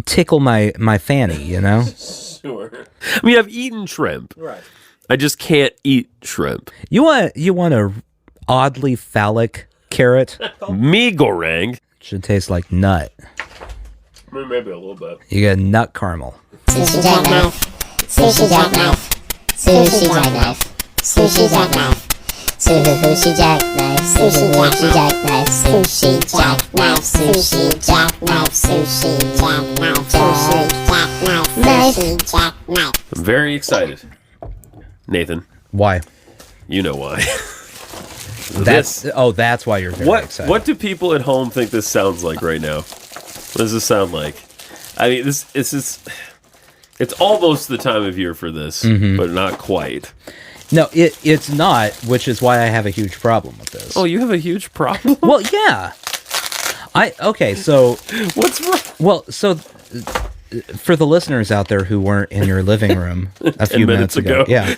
tickle my fanny, you know? Sure. I mean, I've eaten shrimp. Right. I just can't eat shrimp. You want a oddly phallic carrot? Me goreng. Should taste like nut. Maybe a little bit. You get nut caramel. Sushi jackknife. Sushi jackknife. Sushi jackknife. Sushi jackknife. Sushi jackknife. Sushi jackknife. Sushi jackknife. Sushi jackknife. Sushi jackknife. Sushi jackknife. I'm very excited. Nathan, Why? you know why. That's why you're very excited. What do people at home think this sounds like right now? What does this sound like? I mean, this is it's almost the time of year for this, but not quite. No, it's not, which is why I have a huge problem with this. Oh, you have a huge problem? Well, yeah. So What's wrong? well, so for the listeners out there who weren't in your living room a few minutes ago, yeah.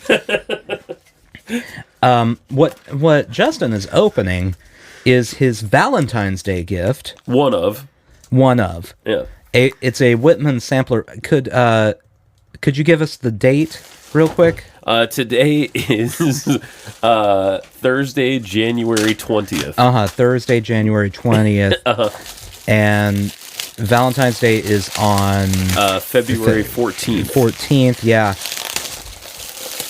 What Justin is opening is his Valentine's Day gift. One of. Yeah. It's a Whitman sampler. Could you give us the date real quick? Today is Thursday, January 20th. Thursday, January 20th. And Valentine's Day is on February 14th. 14th, yeah.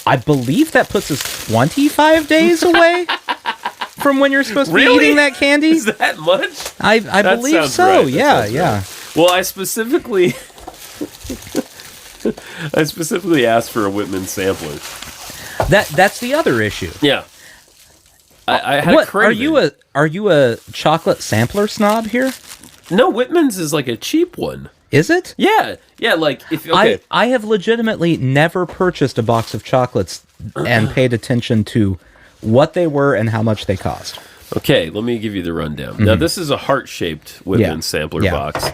I believe that puts us 25 days away from when you're supposed to be eating that candy. Is that much? I That believe sounds so. right. Yeah, That yeah. sounds right. Well, I specifically asked for a Whitman sampler. That's the other issue. Yeah. I had a craving. Are you a chocolate sampler snob here? No, Whitman's is like a cheap one. Is it? Yeah. Yeah, like if okay. I have legitimately never purchased a box of chocolates and paid attention to what they were and how much they cost. Okay, let me give you the rundown. Now, this is a heart-shaped Whitman sampler box.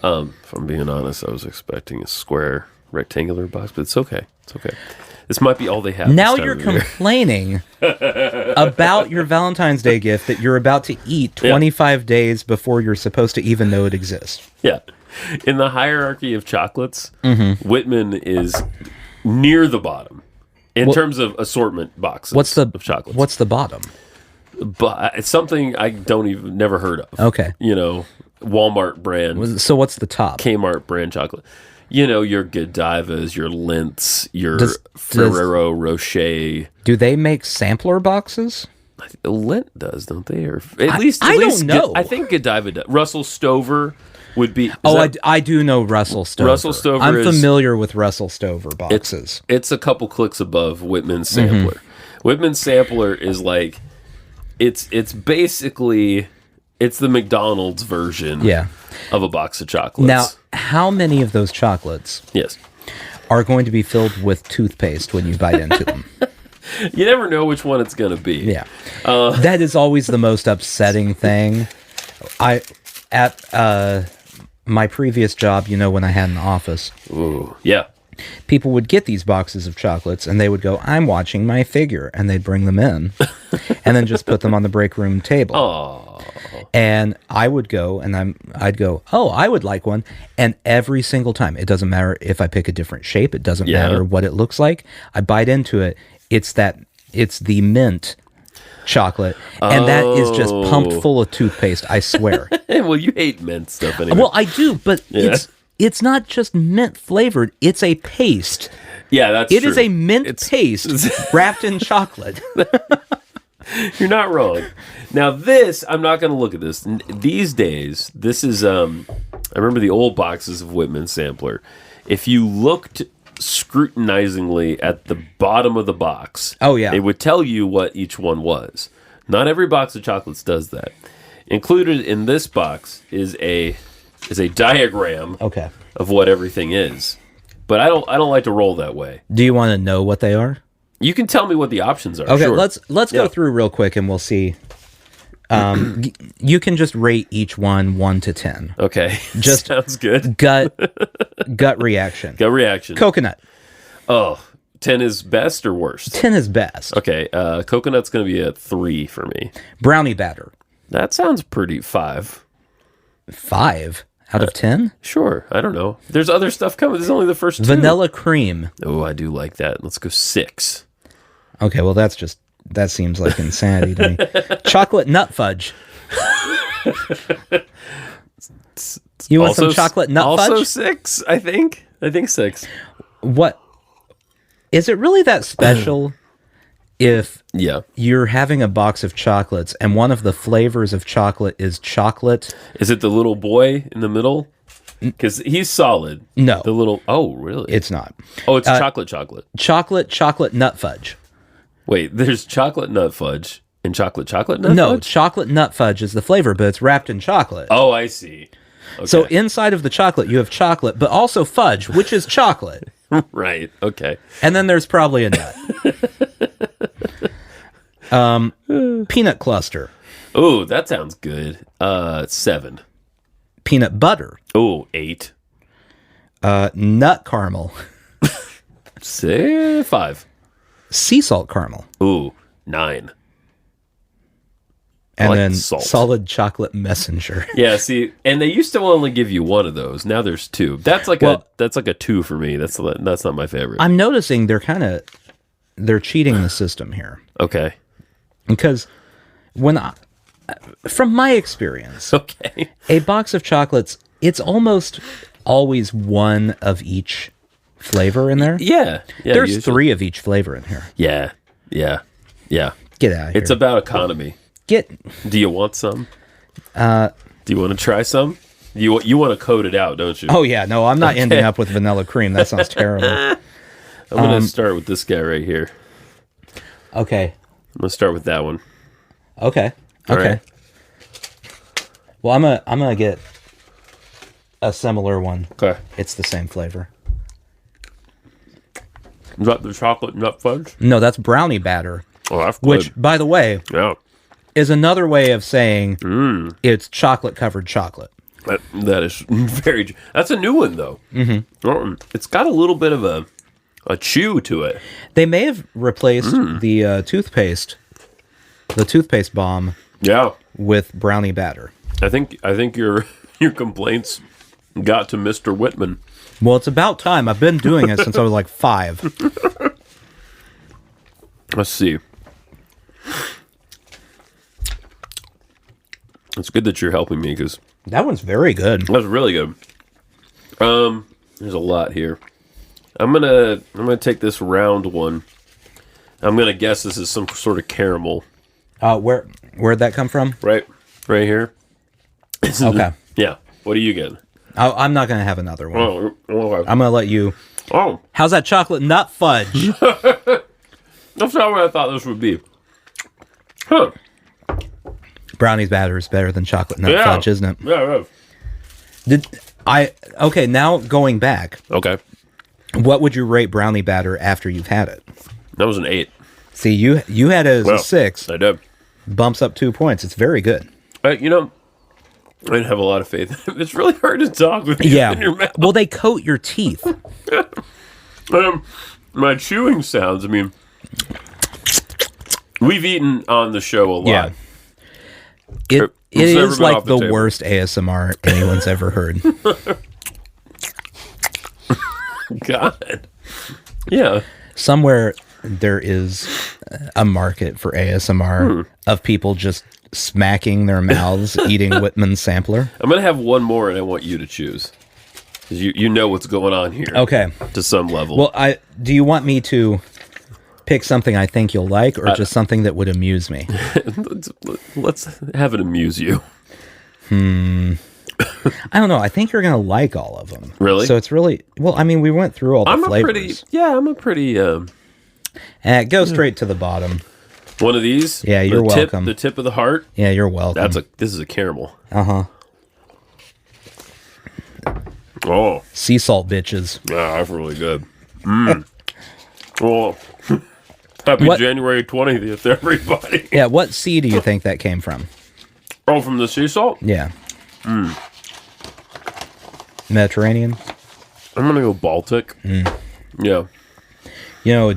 If I'm being honest, I was expecting a square, rectangular box, but it's okay. It's okay. This might be all they have. Now this time you're of year. complaining about your Valentine's Day gift that you're about to eat 25 days before you're supposed to even know it exists. Yeah. In the hierarchy of chocolates, Whitman is near the bottom in terms of assortment boxes of chocolates. What's the bottom? But it's something I never heard of. Okay. You know, Walmart brand, So what's the top? Kmart brand chocolate. You know, your Godivas, your Lintz, your Ferrero Rocher. Do they make sampler boxes? Lindt does, don't they? Or at least I don't know. I think Godiva does. Russell Stover would be. I do know Russell Stover. Russell Stover I'm familiar with Russell Stover boxes. It's a couple clicks above Whitman's sampler. Whitman's sampler is like, it's basically, it's the McDonald's version of a box of chocolates. Now, how many of those chocolates are going to be filled with toothpaste when you bite into them? You never know which one it's going to be. Yeah. That is always the most upsetting thing. At my previous job, you know, when I had an office. Ooh, yeah. People would get these boxes of chocolates and they would go, I'm watching my figure. And they'd bring them in and then just put them on the break room table. Oh. And I would go and I'd go, oh, I would like one. And every single time, it doesn't matter if I pick a different shape. It doesn't matter what it looks like. I bite into it. It's the mint chocolate. And that is just pumped full of toothpaste. I swear. Well, you hate mint stuff anyway. Well, I do, but it's not just mint flavored. It's a paste. Yeah, that's true. It is a mint paste wrapped in chocolate. You're not wrong. Now this, I'm not going to look at this. These days, this is, I remember the old boxes of Whitman Sampler. If you looked scrutinizingly at the bottom of the box, it would tell you what each one was. Not every box of chocolates does that. Included in this box is a diagram of what everything is. But I don't like to roll that way. Do you want to know what they are? You can tell me what the options are. Okay, sure. let's go through real quick and we'll see. You can just rate each one 1 to 10. Okay, just sounds good. Gut reaction. Gut reaction. Coconut. Oh, 10 is best or worst? 10 is best. Okay, coconut's going to be a 3 for me. Brownie batter. That sounds pretty 5. 5? Out of 10? Sure. I don't know. There's other stuff coming. This is only the first 2. Vanilla cream. Oh, I do like that. Let's go 6. Okay, well, that seems like insanity to me. Chocolate nut fudge. You want some chocolate nut fudge? Also 6, I think. I think 6. What? Is it really that special if you're having a box of chocolates and one of the flavors of chocolate is chocolate? Is it the little boy in the middle? Because he's solid. No. The little... Oh, really? It's not. Oh, it's chocolate. Chocolate nut fudge. Wait, there's chocolate nut fudge and chocolate nut fudge? No, chocolate nut fudge is the flavor, but it's wrapped in chocolate. Oh, I see. Okay. So inside of the chocolate, you have chocolate, but also fudge, which is chocolate. Right, okay. And then there's probably a nut. Peanut cluster. Oh, that sounds good. 7. Peanut butter. Oh, 8. Nut caramel. 5. Sea salt caramel. Ooh, 9. And like then salt. solid chocolate messenger. Yeah, see, and they used to only give you one of those. Now there's 2. That's like a 2 for me. That's not my favorite. I'm noticing they're cheating the system here. Okay. Because from my experience, Okay. a box of chocolates, it's almost always one of each flavor in there. Yeah. There's usually. 3 of each flavor in here. Yeah. Get out of here. It's about economy. Do you want some? Do you want to try some? You want to coat it out, don't you? Oh, yeah. No, I'm not ending up with vanilla cream. That sounds terrible. I'm going to start with this guy right here. Okay. I'm going to start with that one. Okay. All right. Well, I'm gonna get a similar one. Okay. It's the same flavor. Is that the chocolate nut fudge? No, that's brownie batter. Oh, that's good. Which, by the way, Yeah. is another way of saying it's chocolate covered chocolate. That is very... That's a new one, though. Mm-hmm. It's got a little bit of a chew to it. They may have replaced the toothpaste bomb Yeah. with brownie batter. I think your complaints got to Mr. Whitman. Well, it's about time. I've been doing it since I was like 5. Let's see. It's good that you're helping me because That one's very good. that's really good. There's a lot here. I'm gonna take this round one. I'm gonna guess this is some sort of caramel. Where'd that come from? Right here. Okay. Yeah. What do you get? I'm not gonna have another one. Oh, okay. I'm gonna let you. Oh, How's that chocolate nut fudge? that's not what I thought this would be. Huh. Brownie's batter is better than chocolate nut fudge, isn't it? Yeah. Okay, now going back, Okay. what would you rate brownie batter after you've had it? That was an 8. See, you had it as a 6. I did. Bumps up 2 points. It's very good. I didn't have a lot of faith. It's really hard to talk with you in your mouth. Well, they coat your teeth. My chewing sounds, I mean, we've eaten on the show a lot. Yeah. It It's never is been like off the the table. worst ASMR anyone's ever heard. God. Yeah. Somewhere there is a market for ASMR of people just smacking their mouths eating Whitman sampler. I'm going to have one more and I want you to choose. 'Cause you know what's going on here. Okay. To some level. Well, do you want me to pick something I think you'll like or just something that would amuse me? Let's have it amuse you. I don't know. I think you're going to like all of them. Really? So it's really... Well, I mean, we went through all the flavors. I'm a pretty... Go straight to the bottom. One of these? Yeah, you're welcome. The tip of the heart? Yeah, you're welcome. This is a caramel. Uh-huh. Oh. Sea salt bitches. Yeah, that's really good. Well, happy January 20th, everybody. Yeah, what sea do you think that came from? Oh, from the sea salt? Yeah. Mediterranean? I'm going to go Baltic. Yeah. You know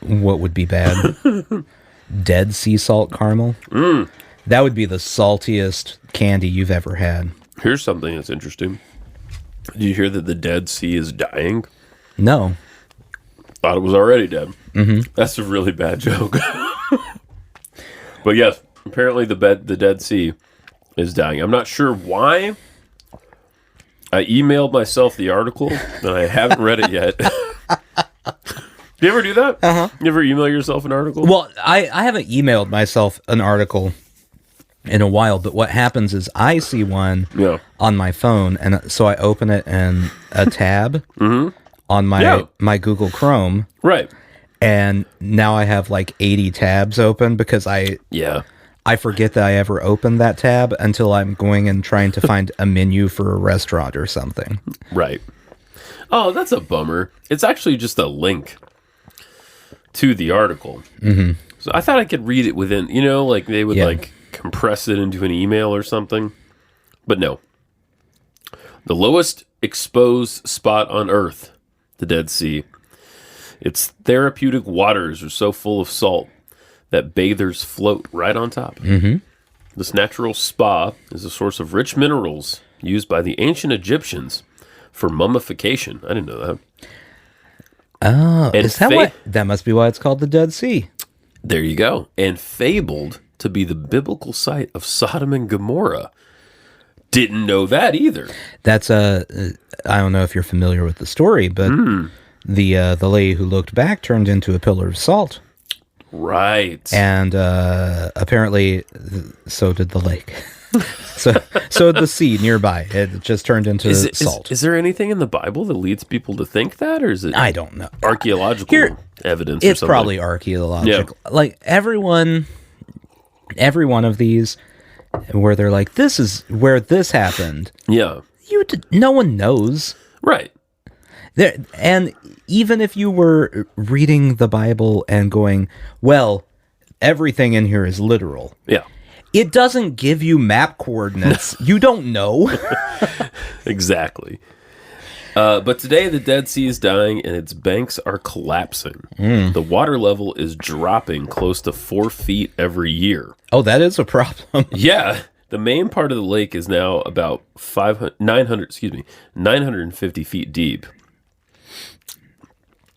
what would be bad? Dead sea salt caramel. That would be the saltiest candy you've ever had. Here's something that's interesting. Did you hear that the Dead Sea is dying? No. Thought it was already dead. Mm-hmm. That's a really bad joke. But yes, apparently the Dead Sea is dying. I'm not sure why. I emailed myself the article, and I haven't read it yet. Do you ever do that? Uh-huh. You ever email yourself an article? Well, I haven't emailed myself an article in a while, but what happens is I see one on my phone, and so I open it in a tab on my Google Chrome. Right. And now I have like 80 tabs open because I forget that I ever opened that tab until I'm going and trying to find a menu for a restaurant or something. Right. Oh, that's a bummer. It's actually just a link to the article. Mm-hmm. So I thought I could read it within, like they would like compress it into an email or something. But no. The lowest exposed spot on Earth, the Dead Sea. Its therapeutic waters are so full of salt that bathers float right on top. Mm-hmm. This natural spa is a source of rich minerals used by the ancient Egyptians for mummification. I didn't know that. Oh, and is that that must be why it's called the Dead Sea. There you go. And fabled to be the biblical site of Sodom and Gomorrah. Didn't know that either. That's I don't know if you're familiar with the story, but the lady who looked back turned into a pillar of salt. Right. And apparently so did the lake. so the sea nearby. It just turned into salt. Is there anything in the Bible that leads people to think that, or is it I don't know. Archaeological evidence or it's something? Probably archaeological. Yeah. Like every one of these where they're like, this is where this happened. Yeah. No one knows. Right. And even if you were reading the Bible and going, well, everything in here is literal. Yeah. It doesn't give you map coordinates. You don't know. Exactly. But today the Dead Sea is dying and its banks are collapsing. The water level is dropping close to 4 feet every year. Oh, that is a problem. Yeah. The main part of the lake is now about 950 feet deep.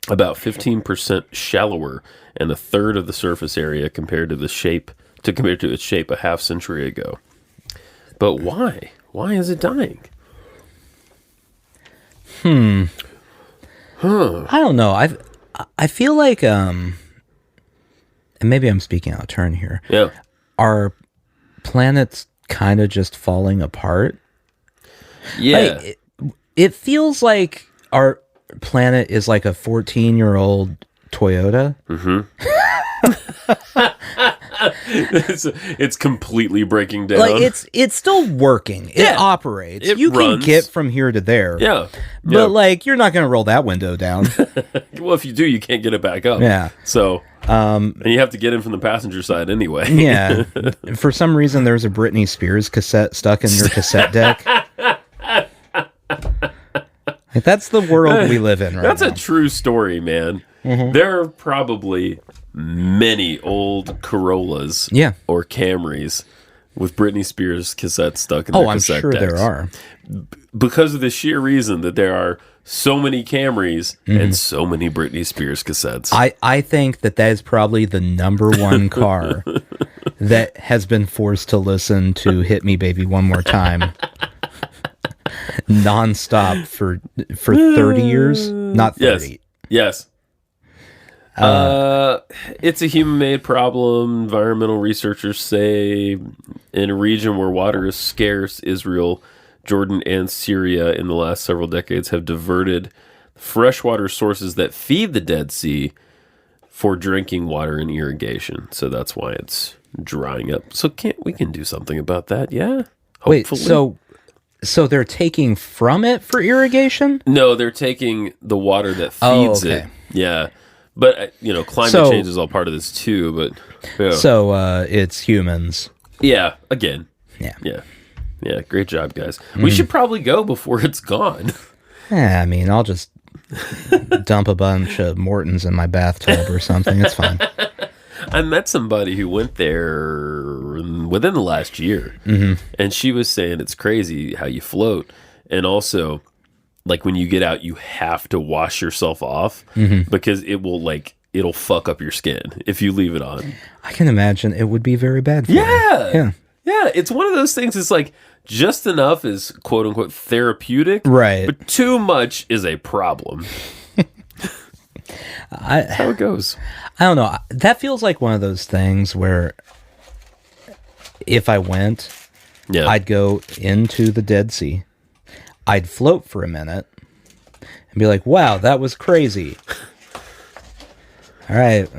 About 15% shallower and a third of the surface area compared to its shape a half century ago. But why? Why is it dying? I don't know. I feel like and maybe I'm speaking out of turn here. Yeah. Our planet's kind of just falling apart. Yeah. Like, it feels like our planet is like a 14-year-old Toyota. Mm-hmm. it's completely breaking down. Like it's still working. It operates. You runs. Can get from here to there. Yeah. But like you're not going to roll that window down. Well, if you do, you can't get it back up. Yeah. So and you have to get in from the passenger side anyway. Yeah. For some reason there's a Britney Spears cassette stuck in your cassette deck. Like, that's the world we live in right That's now. a true story, man. Mm-hmm. There are probably many old Corollas or Camrys with Britney Spears cassettes stuck in their cassette decks. I'm sure there are. Because of the sheer reason that there are so many Camrys and so many Britney Spears cassettes. I think that is probably the number one car that has been forced to listen to Hit Me Baby One More Time nonstop for 30 years. Not 30. Yes. It's a human-made problem. Environmental researchers say in a region where water is scarce, Israel, Jordan, and Syria in the last several decades have diverted freshwater sources that feed the Dead Sea for drinking water and irrigation. So that's why it's drying up. So we can do something about that, yeah? Hopefully. Wait, so they're taking from it for irrigation? No, they're taking the water that feeds it. Yeah. But, climate change is all part of this too, but... Yeah. So, it's humans. Yeah, again. Yeah. Yeah. Yeah, great job, guys. We should probably go before it's gone. Yeah, I mean, I'll just dump a bunch of Mortons in my bathtub or something. It's fine. I met somebody who went there within the last year. And she was saying it's crazy how you float. And also, like when you get out, you have to wash yourself off because it'll fuck up your skin if you leave it on. I can imagine it would be very bad for you. Yeah. It's one of those things. It's like just enough is quote unquote therapeutic. Right. But too much is a problem. That's how it goes. I don't know. That feels like one of those things where if I went, I'd go into the Dead Sea. I'd float for a minute and be like, wow, that was crazy. All right.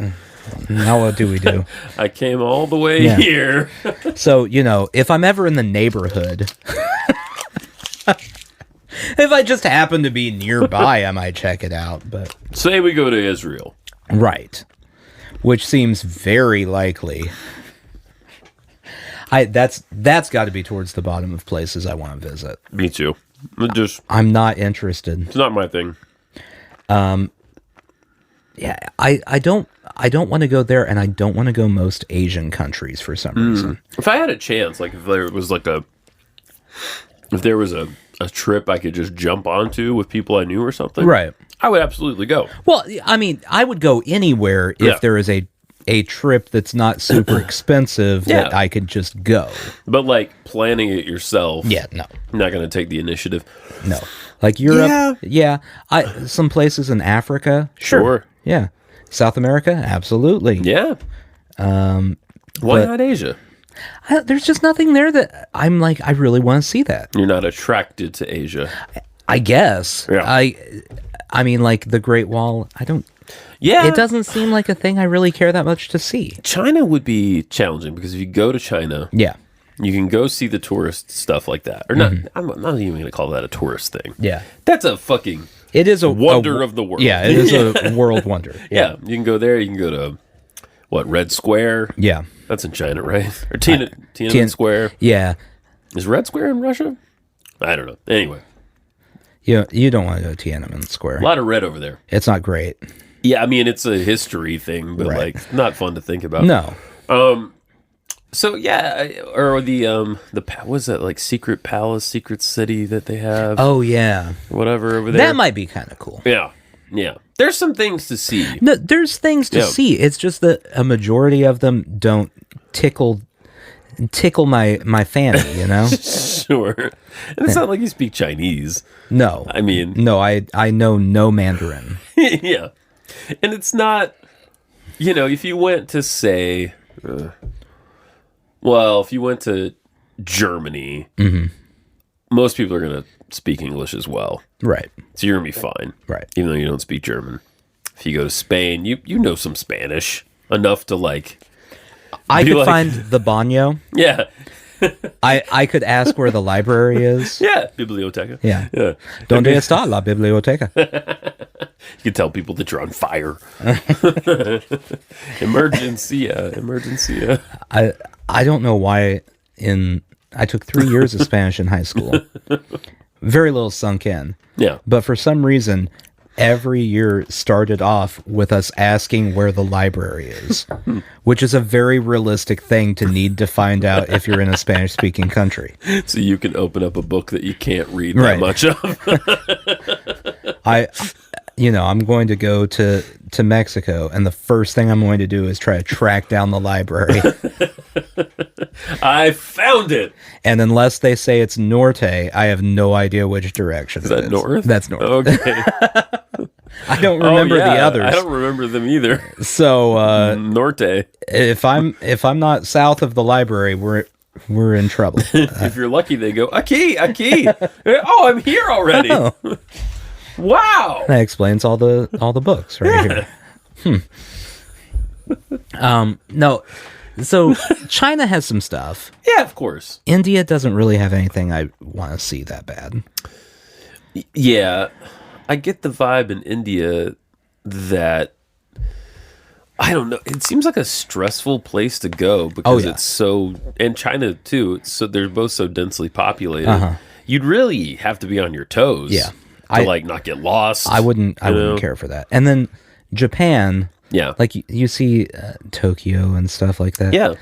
Now what do we do? I came all the way here. So, if I'm ever in the neighborhood, if I just happen to be nearby, I might check it out. But say we go to Israel. Right. Which seems very likely. That's got to be towards the bottom of places I want to visit. Me too. I'm not interested. It's not my thing. Yeah, I don't want to go there, and I don't want to go most Asian countries for some reason. If I had a chance, like if there was a trip I could just jump onto with people I knew or something, right? I would absolutely go. Well, I mean, I would go anywhere if there is a trip that's not super expensive that I could just go. But like planning it yourself, no, I'm not going to take the initiative. No, like Europe, some places in Africa, sure. Yeah. South America, absolutely. Yeah. Why not Asia? There's just nothing there that I'm like, I really want to see that. You're not attracted to Asia. I guess. Yeah. I mean, like the Great Wall, I don't... Yeah. It doesn't seem like a thing I really care that much to see. China would be challenging because if you go to China... Yeah. You can go see the tourist stuff like that. Or not, I'm not even going to call that a tourist thing. Yeah. That's a fucking... It is a wonder of the world. Yeah, it is a world wonder. Yeah, you can go there. You can go to Red Square. Yeah, that's in China, right? Or Tiananmen Square. Yeah, is Red Square in Russia? I don't know. Anyway, you don't want to go to Tiananmen Square. A lot of red over there. It's not great. Yeah, I mean it's a history thing, but like not fun to think about. No. So yeah, or the what was that, like secret palace, secret city that they have? Oh yeah, whatever over there. That might be kind of cool. Yeah. There's some things to see. No, there's things to see. It's just that a majority of them don't tickle my fanny. Sure. And it's not like you speak Chinese. No, I mean, no, I know no Mandarin. Yeah, and it's not. If you went to say. Well, if you went to Germany, most people are going to speak English as well. Right. So you're going to be fine. Right. Even though you don't speak German. If you go to Spain, you know some Spanish. Enough to like... I could find the baño. Yeah. I could ask where the library is. Yeah. Biblioteca. Yeah. Donde está la biblioteca? You can tell people that you're on fire. Emergencia. I don't know why I took 3 years of Spanish in high school. Very little sunk in. Yeah. But for some reason, every year started off with us asking where the library is, which is a very realistic thing to need to find out if you're in a Spanish-speaking country. So you can open up a book that you can't read that much of. I'm going to go to Mexico, and the first thing I'm going to do is try to track down the library. I found it. And unless they say it's norte, I have no idea which direction it is. Is that north? That's north. Okay. I don't remember the others. I don't remember them either. So norte. If I'm not south of the library, we're in trouble. If you're lucky, they go aquí. Oh, I'm here already. Oh. Wow. That explains all the books right here. No. So China has some stuff. Yeah, of course. India doesn't really have anything I want to see that bad. Yeah. I get the vibe in India that I don't know. It seems like a stressful place to go because it's so, and China too. They're both so densely populated. You'd really have to be on your toes. Yeah. To not get lost. I wouldn't care for that. And then Japan, like you see Tokyo and stuff like that. Yeah.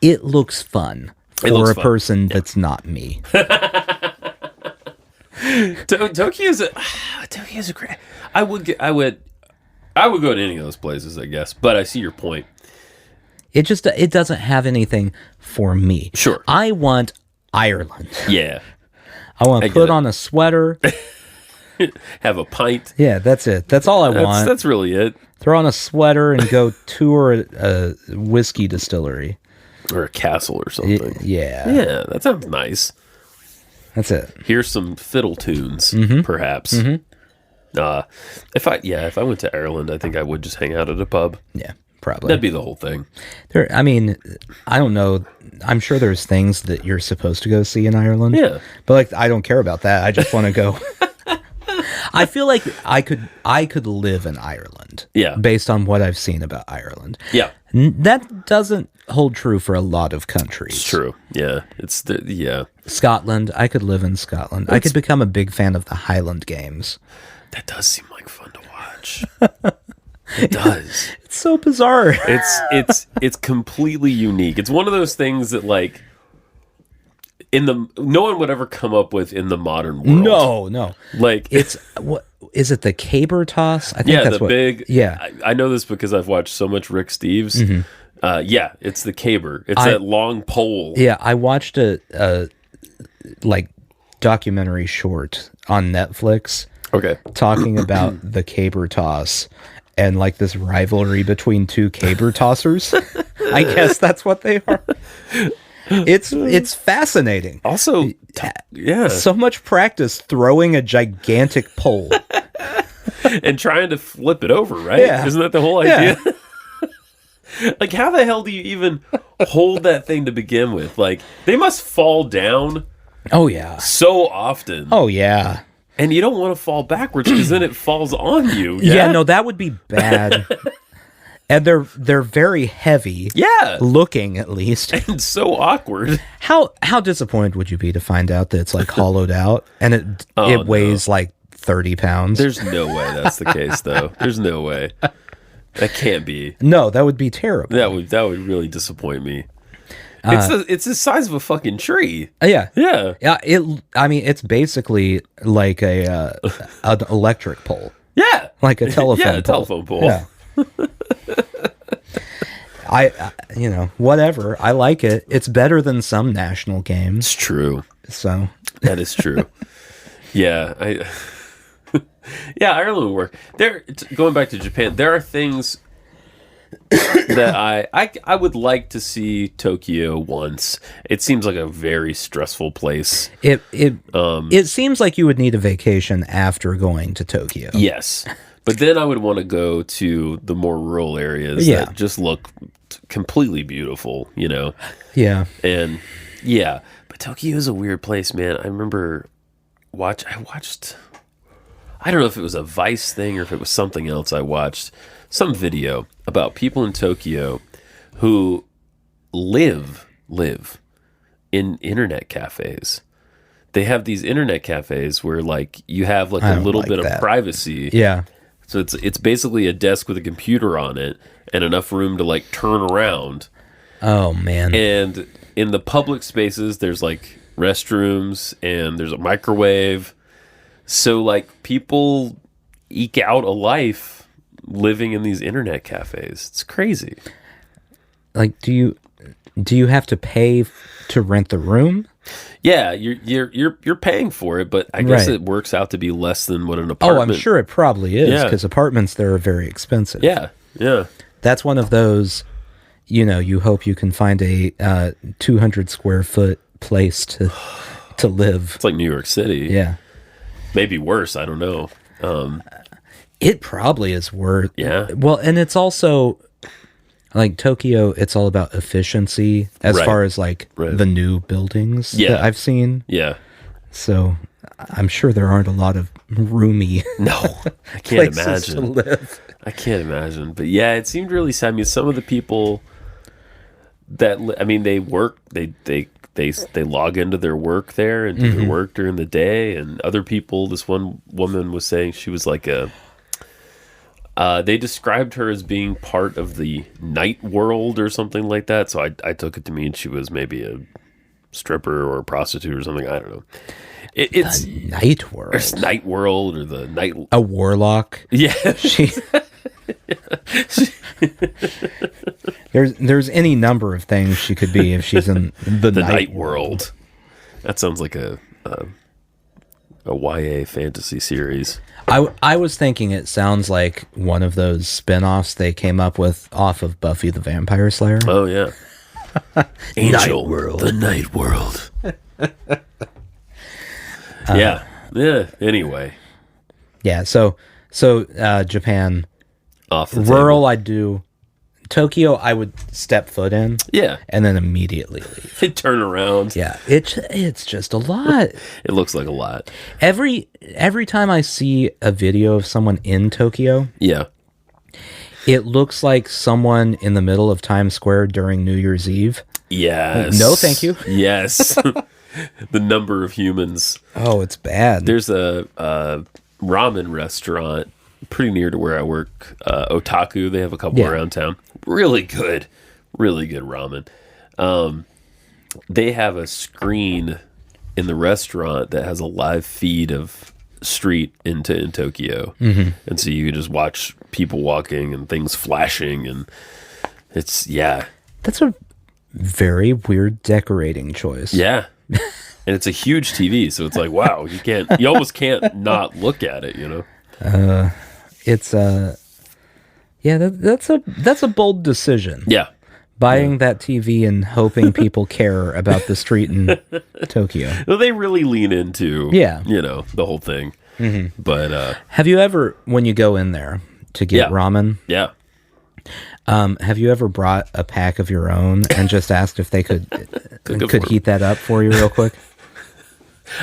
it looks fun for a person that's not me. Tokyo's a great. I would go to any of those places, I guess. But I see your point. It doesn't have anything for me. Sure. I want Ireland. Yeah. I want to put on a sweater. Have a pint. Yeah, that's it. That's all I want. That's really it. Throw on a sweater and go tour a whiskey distillery. Or a castle or something. Yeah. Yeah, that sounds nice. That's it. Here's some fiddle tunes, perhaps. If I went to Ireland, I think I would just hang out at a pub. Yeah, probably. That'd be the whole thing. I mean, I don't know. I'm sure there's things that you're supposed to go see in Ireland. Yeah. But like, I don't care about that. I just want to go. I feel like I could live in Ireland. Yeah. Based on what I've seen about Ireland. Yeah. That doesn't hold true for a lot of countries. It's true. Yeah. Yeah. Scotland. I could live in Scotland. I could become a big fan of the Highland Games. That does seem like fun to watch. It does. It's so bizarre. It's completely unique. It's one of those things that like no one would ever come up with in the modern world. No. Like it's what is it, the caber toss? I think that's the big. Yeah, I know this because I've watched so much Rick Steves. It's the caber. It's that long pole. Yeah, I watched a like documentary short on Netflix. Okay. Talking about the caber toss and like this rivalry between two caber tossers. I guess that's what they are. It's fascinating. Also, yeah, so much practice throwing a gigantic pole and trying to flip it over, right? Yeah. Isn't that the whole idea? Yeah. Like, how the hell do you even hold that thing to begin with? Like, they must fall down. Oh yeah, so often. Oh yeah. And you don't want to fall backwards because then it falls on you. Yeah, no, that would be bad. And they're very heavy. Yeah. Looking, at least. And so awkward. How disappointed would you be to find out that it's like hollowed out and it weighs like 30 pounds? There's no way that's the case, though. There's no way. That can't be. No, that would be terrible. That would really disappoint me. It's the size of a fucking tree. Yeah. Yeah. Yeah. It's basically like an electric pole. Yeah. Like a telephone pole. Telephone pole. Yeah. Whatever. I like it. It's better than some national games. It's true. So that is true. Yeah. Ireland would work. Going back to Japan, there are things that I would like to see Tokyo once. It seems like a very stressful place. It seems like you would need a vacation after going to Tokyo. Yes. But then I would want to go to the more rural areas that just look completely beautiful, you know? Yeah. And yeah, but Tokyo is a weird place, man. I remember I watched, I don't know if it was a Vice thing or if it was something else. I watched some video about people in Tokyo who live in internet cafes. They have these internet cafes where like you have like a little bit of privacy. Yeah. So it's basically a desk with a computer on it and enough room to like turn around. Oh man. And in the public spaces there's like restrooms and there's a microwave. So like people eke out a life living in these internet cafes. It's crazy. Like do you have to pay to rent the room? Yeah, you're paying for it, but I guess it works out to be less than what an apartment. Oh, I'm sure it probably is because apartments there are very expensive. Yeah, yeah. That's one of those, you hope you can find a 200 square foot place to live. It's like New York City. Yeah. Maybe worse, I don't know. It probably is worth. Yeah. Well, and it's also like Tokyo, it's all about efficiency as far as like the new buildings that I've seen. Yeah. So I'm sure there aren't a lot of roomy I can't places imagine. to live. I can't imagine. But yeah, it seemed really sad. I mean, some of the people that they work, they log into their work there and do their work during the day, and other people. This one woman was saying she was like They described her as being part of the night world or something like that. So I took it to mean she was maybe a stripper or a prostitute or something. I don't know. It's the night world. Or night world or the night. A warlock. Yeah. There's any number of things she could be if she's in the night world. That sounds like a YA fantasy series. I was thinking it sounds like one of those spin-offs they came up with off of Buffy the Vampire Slayer. Oh, yeah. Angel, Night World. The Night World. Yeah. Anyway. Yeah, so Japan. Off the Rural, table. I'd do. Tokyo, I would step foot in. Yeah. And then immediately leave. Turn around. Yeah, it's just a lot. It looks like a lot. Every time I see a video of someone in Tokyo, Yeah. it looks like someone in the middle of Times Square during New Year's Eve. Yes. No, thank you. Yes. The number of humans. Oh, it's bad. There's a ramen restaurant pretty near to where I work. Otaku. They have a couple around town. Really good ramen. They have a screen in the restaurant that has a live feed of street in Tokyo. Mm-hmm. And so you can just watch people walking and things flashing, and it's That's a very weird decorating choice. Yeah. And it's a huge TV, so it's like, wow, you almost can't not look at it, you know? It's that's a bold decision. Yeah. Buying that TV and hoping people care about the street in Tokyo. Well, they really lean into, the whole thing. Mm-hmm. But have you ever, when you go in there to get ramen? Yeah. Have you ever brought a pack of your own and just asked if they could heat that up for you real quick?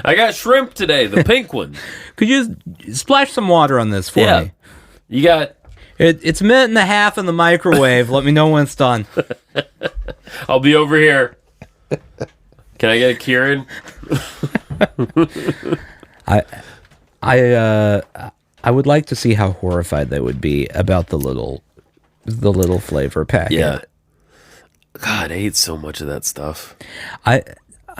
I got shrimp today, the pink one. Could you splash some water on this for me? You got... It's a minute and a half in the microwave. Let me know when it's done. I'll be over here. Can I get a Kieran? I would like to see how horrified they would be about the little flavor packet. Yeah. God, I ate so much of that stuff. I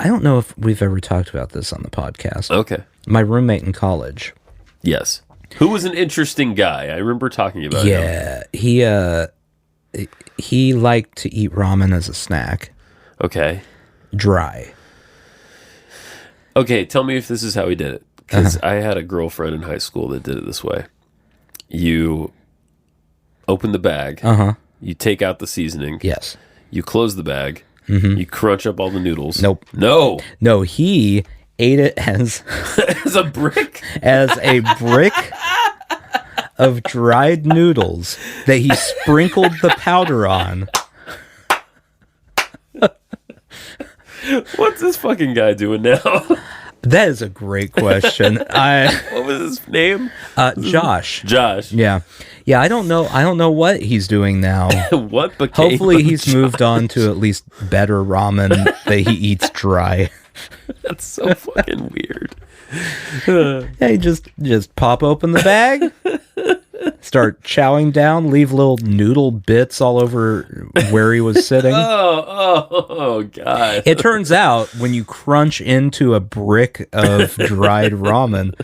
don't know if we've ever talked about this on the podcast. Okay. My roommate in college. Yes. Who was an interesting guy. I remember talking about him. Yeah. He liked to eat ramen as a snack. Okay. Dry. Okay, tell me if this is how he did it. Because I had a girlfriend in high school that did it this way. You open the bag. You take out the seasoning. Yes. You close the bag. Mm-hmm. You crunch up all the noodles. Nope. No, he ate it as as a brick? As a brick of dried noodles that he sprinkled the powder on. What's this fucking guy doing now? That is a great question. What was his name? Josh. Josh. Yeah. I don't know what he's doing now. What became Hopefully he's Josh? moved on to at least better ramen that he eats dry. That's so fucking weird. Hey, just pop open the bag, start chowing down, leave little noodle bits all over where he was sitting. Oh, God. It turns out when you crunch into a brick of dried ramen,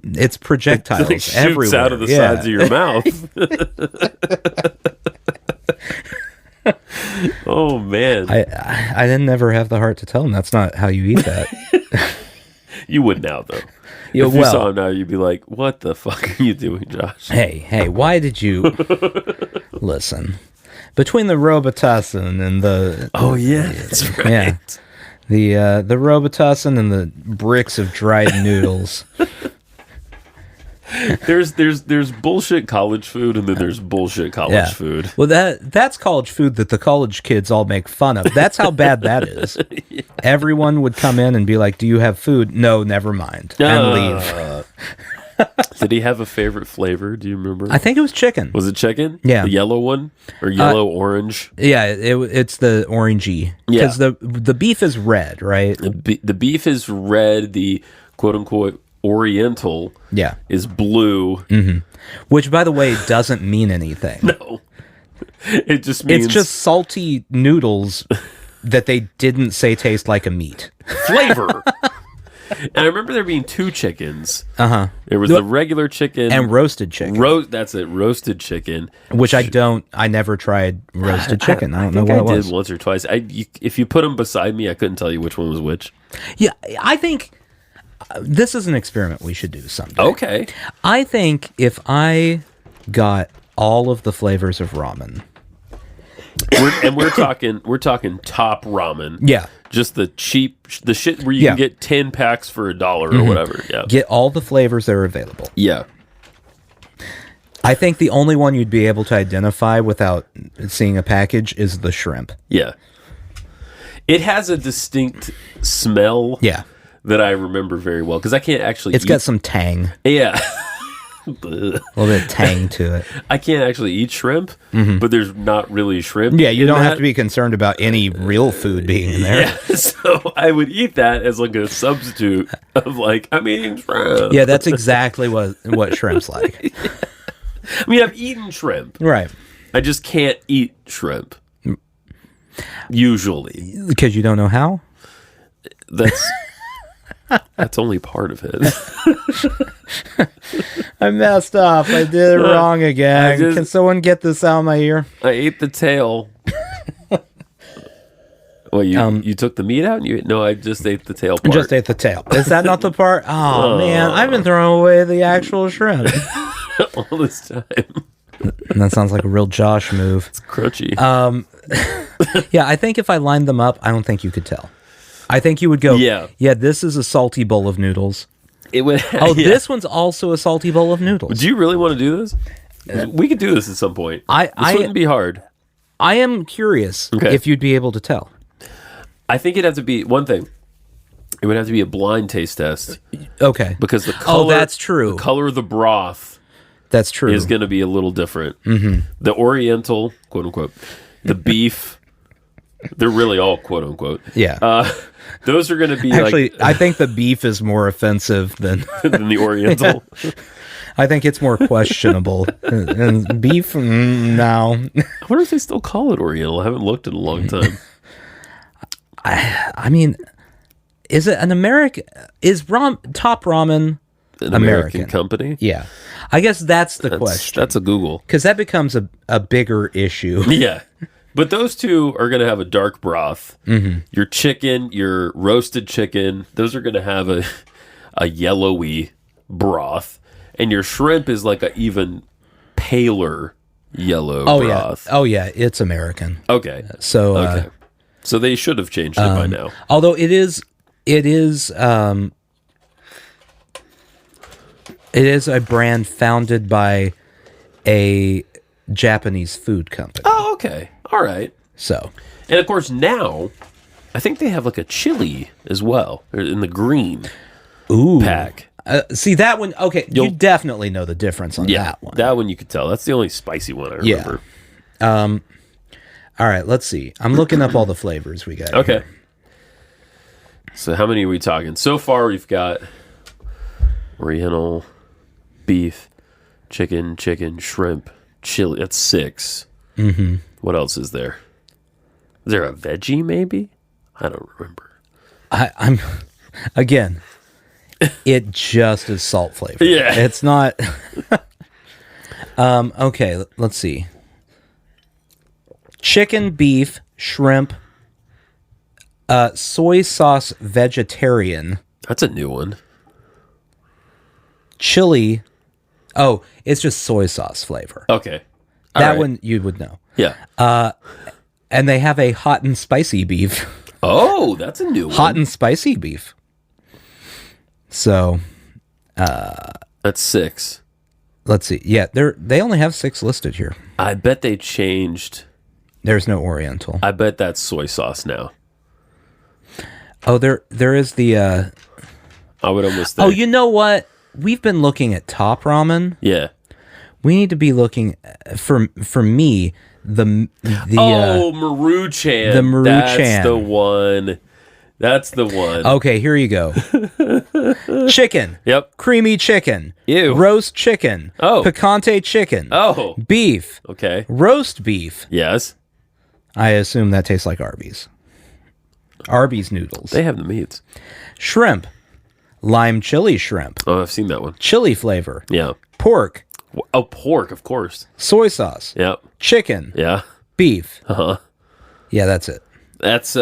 it's projectiles it shoots everywhere. Out of the sides of your mouth. Oh, man. I didn't ever have the heart to tell him that's not how you eat that. You would now, though. Yeah, if you saw him now, you'd be like, what the fuck are you doing, Josh? Hey, why did you... Listen, between the Robitussin and the... Oh, yeah, that's right. Yeah, the Robitussin and the bricks of dried noodles... There's bullshit college food, and then there's bullshit college food. Well, that's college food that the college kids all make fun of. That's how bad that is. Yeah. Everyone would come in and be like, "Do you have food?" No, never mind, and leave. Did he have a favorite flavor? Do you remember? I think it was chicken. Was it chicken? Yeah, the yellow one or yellow orange? Yeah, it's the orangey. Because the beef is red, right? The beef is red. The quote unquote Oriental Yeah. is blue. Which, by the way, doesn't mean anything. No. It just means... It's just salty noodles that they didn't say taste like a meat. flavor. And I remember there being 2 chickens. Uh-huh. There was the regular chicken. And roasted chicken. That's it, roasted chicken. Which I never tried roasted chicken. I don't know what it was. I did once or twice. If you put them beside me, I couldn't tell you which one was which. Yeah, I think this is an experiment we should do someday. Okay. I think if I got all of the flavors of ramen. We're talking top ramen. Yeah. Just the shit where you can get 10 packs for $1 or whatever. Yeah. Get all the flavors that are available. Yeah. I think the only one you'd be able to identify without seeing a package is the shrimp. Yeah. It has a distinct smell. Yeah. That I remember very well because I can't actually. It's got some tang. Yeah. A little bit of tang to it. I can't actually eat shrimp, but there's not really shrimp. Yeah, you don't have to be concerned about any real food being in there. Yeah, so I would eat that as like a substitute of like, I'm eating shrimp. Yeah, that's exactly what shrimp's like. I mean, I've eaten shrimp. Right. I just can't eat shrimp. Usually. Because you don't know how? That's only part of it. I messed up. I did it wrong again. Can someone get this out of my ear? I ate the tail. Well, you took the meat out? No, I just ate the tail part. Just ate the tail. Is that not the part? Oh, man. I've been throwing away the actual shrimp. All this time. And that sounds like a real Josh move. It's crunchy. Yeah, I think if I lined them up, I don't think you could tell. I think you would go, yeah, this is a salty bowl of noodles. It would. This one's also a salty bowl of noodles. Do you really want to do this? We could do this at some point. This wouldn't be hard. I am curious if you'd be able to tell. I think it'd have to be one thing. It would have to be a blind taste test. Okay. Because the color, that's true. The color of the broth, that's true, is going to be a little different. Mm-hmm. The Oriental, quote unquote, the beef, they're really all quote unquote. Yeah. Those are going to be actually. I think the beef is more offensive than the Oriental. I think it's more questionable. And beef, no. I wonder if they still call it Oriental. I haven't looked in a long time. I mean, is it an American? Is Top Ramen an American company? Yeah, I guess that's the question. That's a Google, because that becomes a bigger issue. Yeah, but those two are going to have a dark broth. Mm-hmm. Your chicken, your roasted chicken, those are going to have a yellowy broth, and your shrimp is like a even paler yellow broth. Oh yeah, it's American. Okay, so so they should have changed it by now. Although it is a brand founded by a Japanese food company. Oh, okay. All right. So, and of course now, I think they have like a chili as well in the green pack. See that one? Okay, you definitely know the difference on that one. That one you could tell. That's the only spicy one I remember. Yeah. All right, let's see. I'm looking up all the flavors we got. Okay. Here. So how many are we talking? So far we've got Oriental, beef, chicken, shrimp, chili. That's 6. Mm-hmm. What else is there? Is there a veggie maybe? I don't remember. I'm again. It just is salt flavor. Yeah, it's not. Okay, let's see. Chicken, beef, shrimp, soy sauce vegetarian. That's a new one. Chili. Oh, it's just soy sauce flavor. Okay. That one you would know. Yeah. And they have a hot and spicy beef. Oh, that's a new one. Hot and spicy beef. So. That's 6. Let's see. Yeah, they only have 6 listed here. I bet they changed. There's no Oriental. I bet that's soy sauce now. Oh, there is the. I would almost think. Oh, you know what? We've been looking at Top Ramen. Yeah. We need to be looking for me the Maruchan. The Maruchan. That's the one That's the one. Okay, here you go. Chicken. Yep. Creamy chicken. Ew. Roast chicken. Oh. Picante chicken. Oh. Beef. Okay. Roast beef. Yes. I assume that tastes like Arby's. Arby's noodles. They have the meats. Shrimp. Lime chili shrimp. Oh, I've seen that one. Chili flavor. Yeah. Pork. Oh, pork, of course. Soy sauce. Yep. Chicken. Yeah. Beef. Uh-huh. Yeah, that's it. That's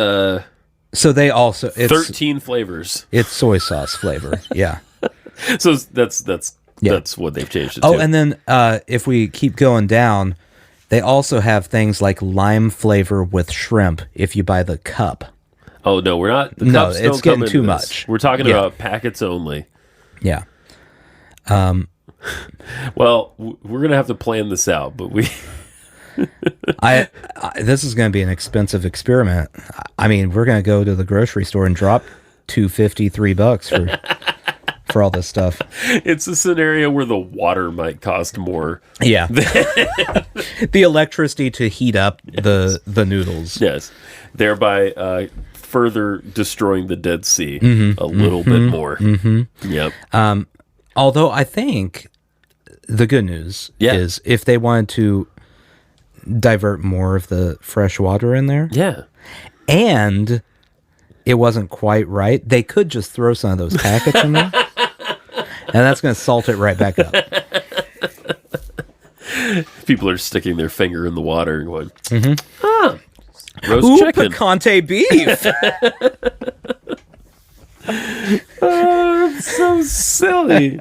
So they also... It's 13 flavors. It's soy sauce flavor. Yeah. So that's what they've changed it Oh, to. and then if we keep going down, they also have things like lime flavor with shrimp if you buy the cup. Oh, no, we're not. The No, cups it's don't getting come too into this. much. We're talking Yeah. about packets only. Yeah. Well, we're going to have to plan this out, but we... I this is going to be an expensive experiment. I mean, we're going to go to the grocery store and drop $2.53 for all this stuff. It's a scenario where the water might cost more. Yeah. The electricity to heat up the noodles. Yes. Thereby further destroying the Dead Sea a little bit more. Mm-hmm. Yep. Although I think the good news is if they wanted to divert more of the fresh water in there, Yeah. and it wasn't quite right, they could just throw some of those packets in there, and that's going to salt it right back up. People are sticking their finger in the water and going, roast Ooh, chicken. picante beef. It's so silly.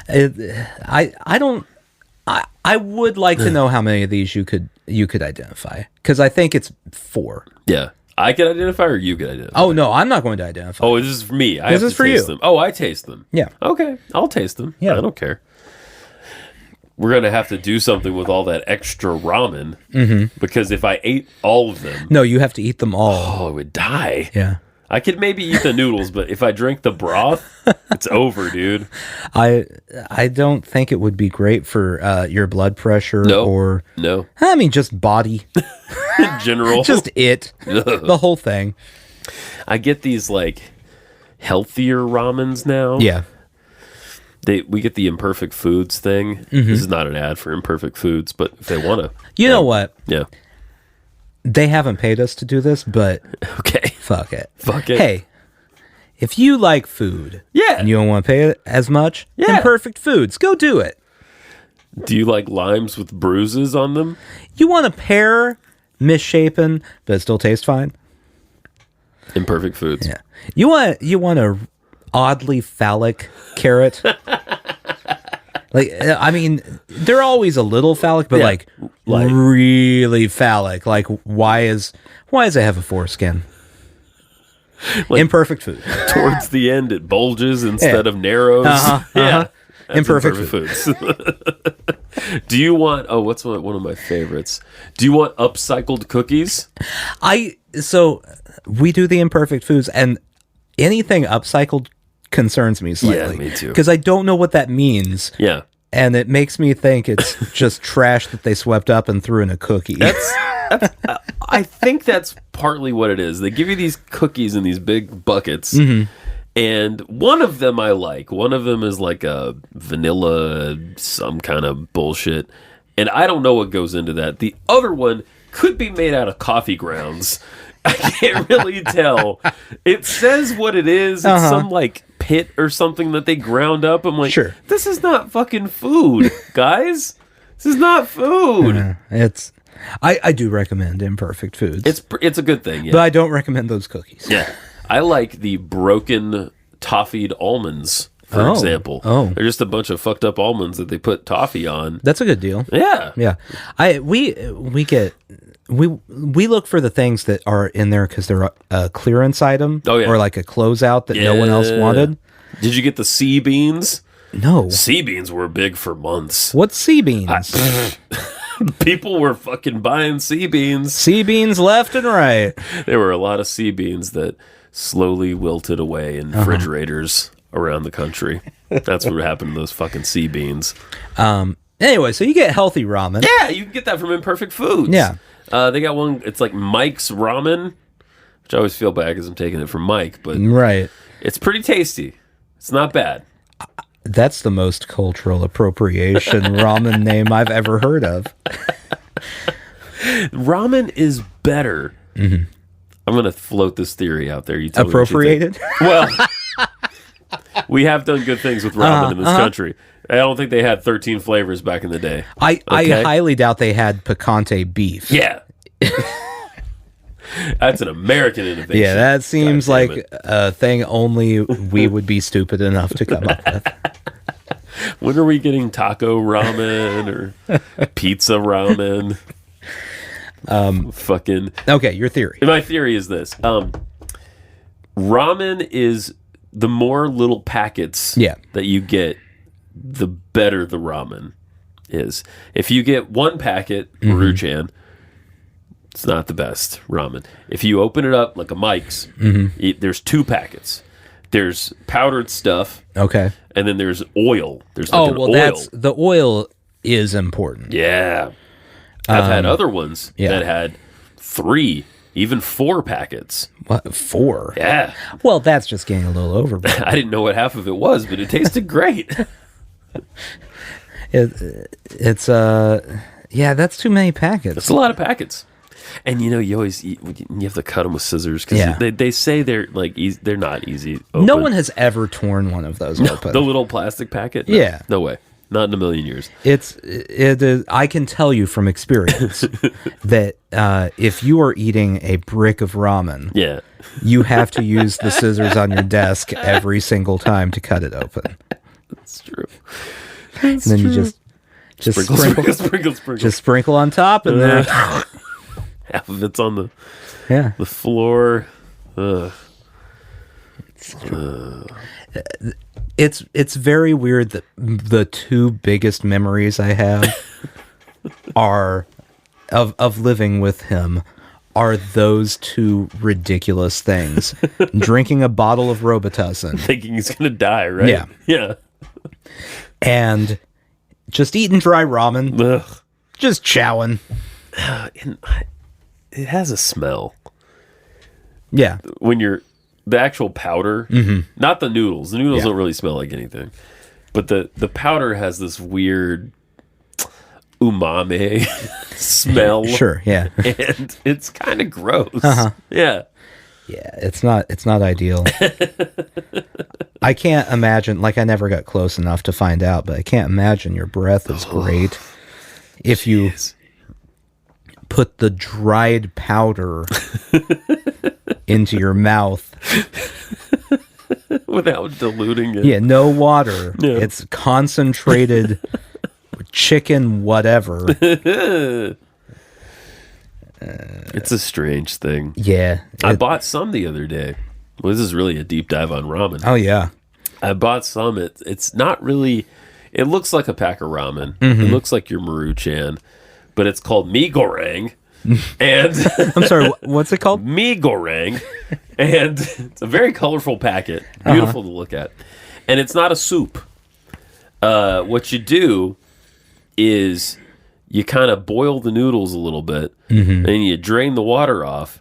I would like to know how many of these you could identify, because I think it's 4. Yeah. I can identify or you can identify? Oh no, I'm not going to identify. Oh, this is for me. I This have is to for taste you. them. Oh, I taste them. Yeah. Okay. I'll taste them. Yeah. I don't care. We're going to have to do something with all that extra ramen because if I ate all of them, No, you have to eat them all. I would die. Yeah. I could maybe eat the noodles, but if I drink the broth, it's over, dude. I don't think it would be great for your blood pressure or No. I mean just body, In general. just the whole thing. I get these like healthier ramens now. Yeah. We get the Imperfect Foods thing. This is not an ad for Imperfect Foods, but if they want to. You know what? Yeah. They haven't paid us to do this, but Okay. fuck it. Fuck it. Hey, if you like food, Yeah. and you don't want to pay it as much, Yeah. Imperfect Foods, go do it. Do you like limes with bruises on them? You want a pear misshapen, but it still tastes fine. Imperfect Foods. Yeah. You want a oddly phallic carrot. Like, I mean, they're always a little phallic, but Yeah. like Like- really phallic. Like, why does it have a foreskin? Like- Imperfect Food. Towards the end, it bulges instead of narrows. Yeah. That's Imperfect Foods. Do you want, what's one of my favorites? Do you want upcycled cookies? So we do the Imperfect Foods, and anything upcycled concerns me slightly. Yeah, me too. Because I don't know what that means. Yeah. And it makes me think it's just trash that they swept up and threw in a cookie. I think that's partly what it is. They give you these cookies in these big buckets, and one of them I like. One of them is like a vanilla, some kind of bullshit, and I don't know what goes into that. The other one could be made out of coffee grounds. I can't really tell. It says what it is. It's some like pit or something that they ground up. I'm like, Sure. This is not fucking food, guys. This is not food. I do recommend Imperfect Foods. It's a good thing, yeah. But I don't recommend those cookies. Yeah. I like the broken toffied almonds, for example. Oh. They're just a bunch of fucked up almonds that they put toffee on. That's a good deal. Yeah. Yeah. We look for the things that are in there because they're a clearance item or like a closeout that no one else wanted. Did you get the sea beans? No. Sea beans were big for months. What's sea beans? People were fucking buying sea beans. Sea beans left and right. There were a lot of sea beans that slowly wilted away in refrigerators around the country. That's what happened to those fucking sea beans. Anyway, so you get healthy ramen. Yeah, you can get that from Imperfect Foods. Yeah. They got one, it's like Mike's Ramen, which I always feel bad because I'm taking it from Mike, but Right. it's pretty tasty. It's not bad. That's the most cultural appropriation ramen name I've ever heard of. Ramen is better. Mm-hmm. I'm going to float this theory out there. You tell me what you think. Appropriated? Well, we have done good things with ramen in this country. I don't think they had 13 flavors back in the day. I Okay? highly doubt they had picante beef. Yeah. That's an American innovation. Yeah, that seems God damn like it. a thing only we would be stupid enough to come up with. When are we getting taco ramen or pizza ramen? Fucking. Okay, your theory. My theory is this: ramen is the more little packets Yeah. that you get, the better the ramen is. If you get one packet Maruchan, it's not the best ramen. If you open it up like a Mike's, there's 2 packets. There's powdered stuff, Okay. and then there's oil. There's like an oil. That's the oil is important. Yeah. I've had other ones yeah. that had 3, even 4 packets. What, 4? Yeah. Well, that's just getting a little overboard. I didn't know what half of it was, but it tasted great. It's yeah, that's too many packets. It's a lot of packets. And you always you have to cut them with scissors because Yeah. they say they're like they're not easy. No open. one has ever torn one of those open. The little plastic packet. No, Yeah. no way, not in a million years. It is. I can tell you from experience that if you are eating a brick of ramen, Yeah, you have to use the scissors on your desk every single time to cut it open. that's true. And then you just Sprinkle. just sprinkle on top, and then Half of it's on yeah, the floor. Ugh. it's very weird that the 2 biggest memories I have are of living with him are those 2 ridiculous things: drinking a bottle of Robitussin Thinking he's gonna die, right? Yeah. yeah. and just eating dry ramen, Ugh. just chowing. And it has a smell Yeah, when you're the actual powder, not the noodles. The noodles Yeah. don't really smell like anything, but the powder has this weird umami smell. sure, yeah. And it's kind of gross. Yeah. Yeah, it's not ideal. I can't imagine, like I never got close enough to find out, but I can't imagine your breath is great if you put the dried powder into your mouth. Without diluting it. Yeah, no water. Yeah. It's concentrated chicken whatever. It's a strange thing. Yeah. I bought some the other day. Well, this is really a deep dive on ramen. Oh yeah. I bought some. It's not really. It looks like a pack of ramen. Mm-hmm. It looks like your Maruchan, but it's called mee goreng, and I'm sorry, what's it called? mee goreng, and it's a very colorful packet, beautiful to look at, and it's not a soup. What you do is you kind of boil the noodles a little bit, and you drain the water off,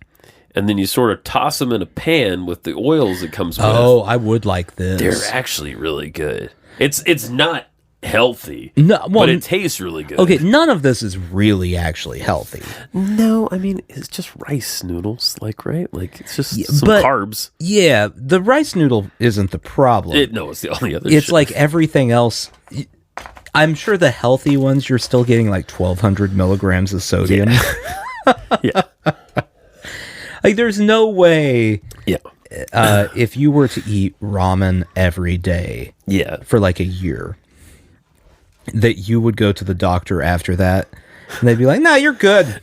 and then you sort of toss them in a pan with the oils it comes with. Oh, I would like this. They're actually really good. It's not healthy, No, well, but it tastes really good. okay, none of this is really actually healthy. No, I mean, it's just rice noodles, right? Like, it's just some but- carbs. Yeah, the rice noodle isn't the problem. No, it's the only other It's shit. like everything else. I'm sure the healthy ones, you're still getting like 1,200 milligrams of sodium. Yeah. Like, there's no way Yeah. if you were to eat ramen every day Yeah. for like a year, that you would go to the doctor after that, and they'd be like, "No, you're good.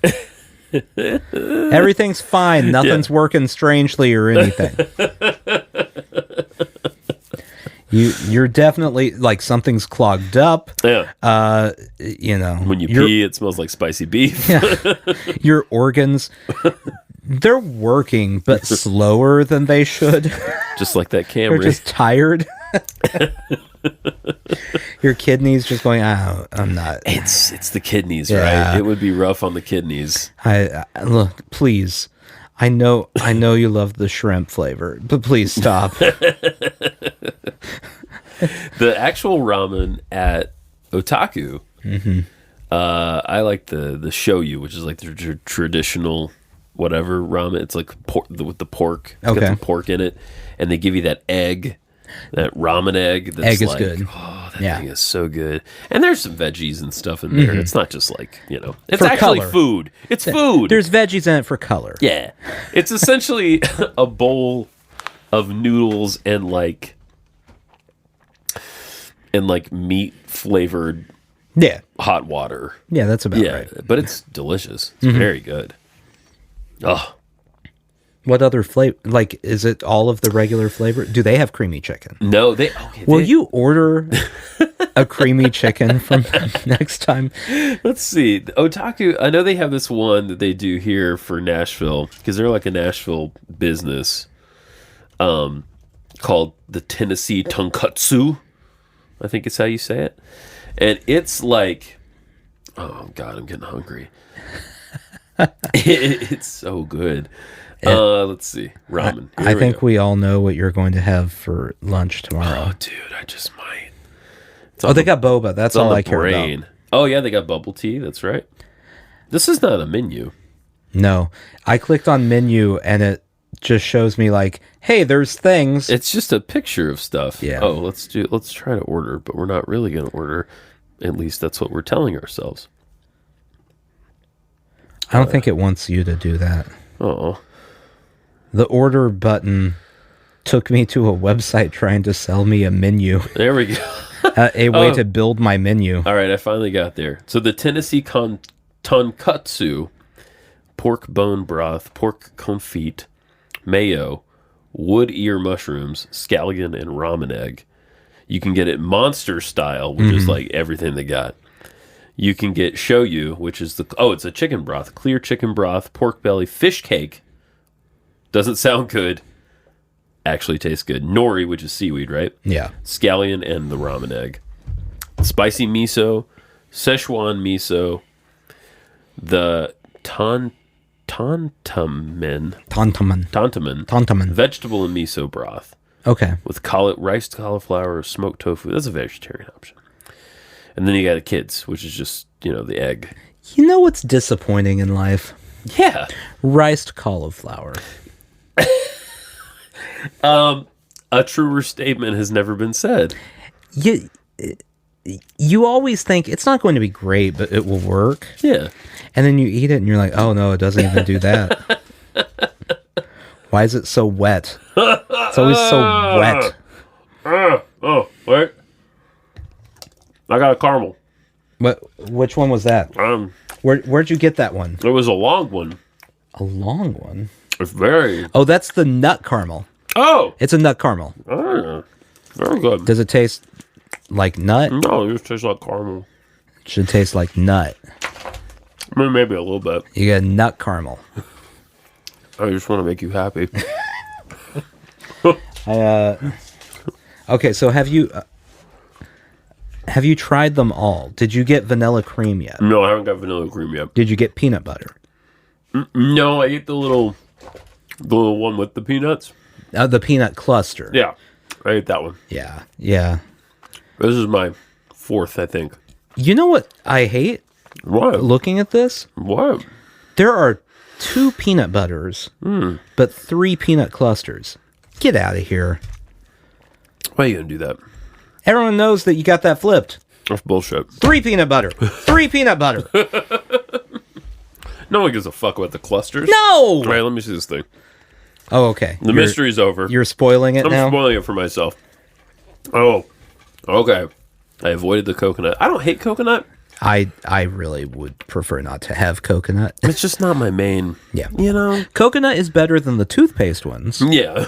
Everything's fine. Nothing's working strangely or anything." You're definitely like something's clogged up. Yeah. When you your- pee, it smells like spicy beef. your organs, they're working but slower than they should. Just like that They're Camry. just tired. Your kidneys just going, "Oh, I'm not." It's the kidneys, Yeah. right? It would be rough on the kidneys. I look, please. I know you love the shrimp flavor, but please stop. The actual ramen at Otaku, I like the shoyu, which is like the traditional whatever ramen. It's like with the pork. It's got the pork in it, and they give you that egg, that ramen egg. That's egg is like, good. Oh, that thing is so good. And there's some veggies and stuff in there. It's not just like, it's For actually color. food. It's food. There's veggies in it for color. Yeah. It's essentially a bowl of noodles and like meat flavored hot water. Yeah, that's about right. But it's delicious. It's very good. Oh. What other flavor? Like, is it all of the regular flavor? Do they have creamy chicken? No, Will you order a creamy chicken from them next time? Let's see. Otaku, I know they have this one that they do here for Nashville, because they're like a Nashville business, called the Tennessee Tonkatsu, I think is how you say it. And it's like, oh God, I'm getting hungry. It's so good. Let's see. Ramen. I think we all know what you're going to have for lunch tomorrow. Oh, dude, I just might. They got boba. That's all I care about. Oh, yeah, they got bubble tea. That's right. This is not a menu. No. I clicked on menu, and it just shows me like, hey, there's things. It's just a picture of stuff. Yeah. Oh, let's try to order, but we're not really going to order. At least that's what we're telling ourselves. I don't think it wants you to do that. Oh. The order button took me to a website trying to sell me a menu. There we go. A way to build my menu. All right, I finally got there. So the Tennessee Tonkatsu, pork bone broth, pork confit, mayo, wood ear mushrooms, scallion, and ramen egg. You can get it monster style, which is like everything they got. You can get shoyu, which is it's a chicken broth, clear chicken broth, pork belly, fish cake. Doesn't sound good. Actually tastes good. Nori, which is seaweed, right? Yeah. Scallion and the ramen egg. Spicy miso, Szechuan miso, the tantamen, vegetable and miso broth. Okay. With riced cauliflower, smoked tofu. That's a vegetarian option. And then you got the kids, which is just, the egg. You know what's disappointing in life? Yeah. Riced cauliflower. A truer statement has never been said. You always think it's not going to be great, but it will work. Yeah. And then you eat it and you're like, oh no, it doesn't even do that. Why is it so wet? It's always so wet. Oh, wait. I got a caramel. Which one was that? Where'd you get that one? It was a long one. A long one? It's very... Oh, that's the nut caramel. Oh! It's a nut caramel. Oh, very good. Does it taste like nut? No, it just tastes like caramel. It should taste like nut. I mean, maybe a little bit. You get nut caramel. I just want to make you happy. Okay, so have you tried them all? Did you get vanilla cream yet? No, I haven't got vanilla cream yet. Did you get peanut butter? No, I ate the little one with the peanuts. The peanut cluster. Yeah, I ate that one. Yeah. This is my fourth, I think. You know what I hate? What? Looking at this? What? There are 2 peanut butters, but 3 peanut clusters. Get out of here. Why are you going to do that? Everyone knows that you got that flipped. That's bullshit. 3 peanut butter. 3 peanut butter. No one gives a fuck about the clusters. No! All right, let me see this thing. Oh, okay. The mystery's over. You're spoiling it now? I'm spoiling it for myself. Oh, okay. I avoided the coconut. I don't hate coconut. I really would prefer not to have coconut. It's just not my main. Yeah. Coconut is better than the toothpaste ones. Yeah.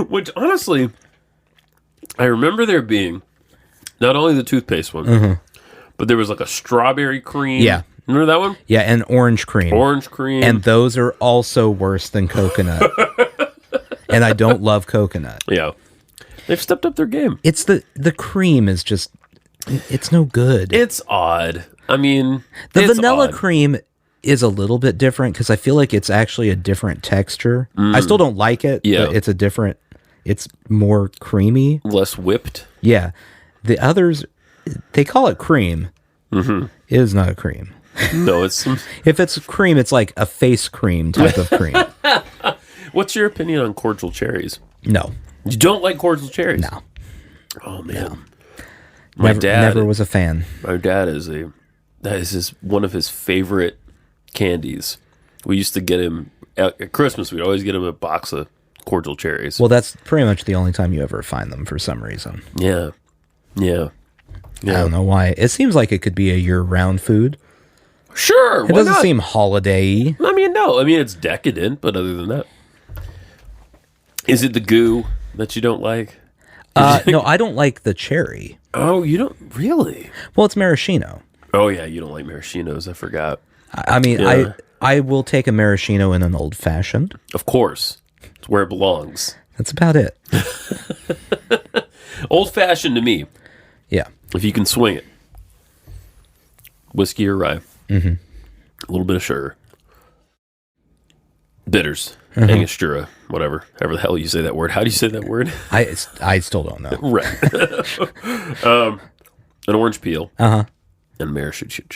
Which, honestly, I remember there being not only the toothpaste one, but there was like a strawberry cream. Yeah. Remember that one? Yeah, and orange cream. Orange cream. And those are also worse than coconut. And I don't love coconut. Yeah. They've stepped up their game. It's the cream is just, it's no good. It's odd. I mean, the vanilla cream is a little bit different because I feel like it's actually a different texture. I still don't like it, but it's more creamy. Less whipped. Yeah. The others, they call it cream. Mm-hmm. It is not a cream. No, it's... If it's cream, it's like a face cream type of cream. What's your opinion on cordial cherries? No. You don't like cordial cherries? No. Oh, man. No. Never was a fan. My dad is one of his favorite candies. We used to get him at Christmas. We'd always get him a box of cordial cherries. Well, that's pretty much the only time you ever find them for some reason. Yeah. I don't know why. It seems like it could be a year-round food. Sure. It doesn't seem holiday-y. I mean, no. I mean, it's decadent, but other than that. Is it the goo that you don't like? No, I don't like the cherry. Oh, you don't? Really? Well, it's maraschino. Oh, yeah. You don't like maraschinos. I forgot. I mean, I will take a maraschino in an old-fashioned. Of course. It's where it belongs. That's about it. Old-fashioned to me. Yeah. If you can swing it. Whiskey or rye. Mm-hmm. A little bit of sugar. Bitters. Mm-hmm. Angostura. Whatever. However the hell you say that word. How do you say that word? I still don't know. Right. An orange peel. Uh-huh. And maraschino.